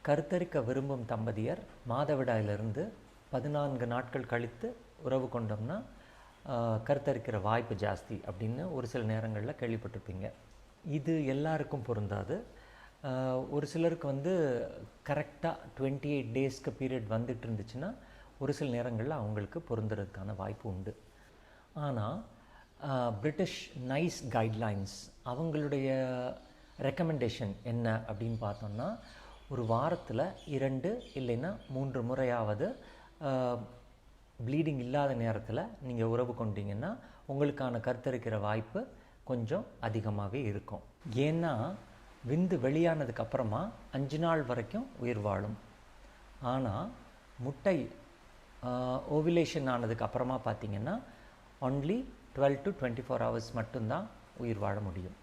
கருத்தரிக்க விரும்பும் தம்பதியர் மாதவிடாயிலிருந்து 14 நாட்கள் கழித்து உறவு கொண்டோம்னா கருத்தரிக்கிற வாய்ப்பு ஜாஸ்தி அப்படின்னு ஒரு சில நேரங்களில் கேள்விப்பட்டிருப்பீங்க. இது எல்லாருக்கும் பொருந்தாது. ஒரு சிலருக்கு கரெக்டாக 28 டேஸ்க்கு பீரியட் வந்துட்டு இருந்துச்சுன்னா ஒரு சில நேரங்களில் அவங்களுக்கு பொருந்துறதுக்கான வாய்ப்பு உண்டு. ஆனால் பிரிட்டிஷ் நைஸ் கைட்லைன்ஸ் அவங்களுடைய ரெக்கமெண்டேஷன் என்ன அப்படின்னு பார்த்தோம்னா, ஒரு வாரத்தில் 2 இல்லைன்னா 3 முறையாவது ப்ளீடிங் இல்லாத நேரத்தில் நீங்கள் உறவு கொண்டீங்கன்னா உங்களுக்கான கருத்தரிக்கிற வாய்ப்பு கொஞ்சம் அதிகமாகவே இருக்கும். ஏன்னா விந்து வெளியானதுக்கப்புறமா 5 நாள் வரைக்கும் உயிர் வாழும். ஆனால் முட்டை ஓவிலேஷன் ஆனதுக்கு அப்புறமா பார்த்தீங்கன்னா ஒன்லி 12 to 24 hours மட்டும்தான் உயிர் வாழ முடியும்.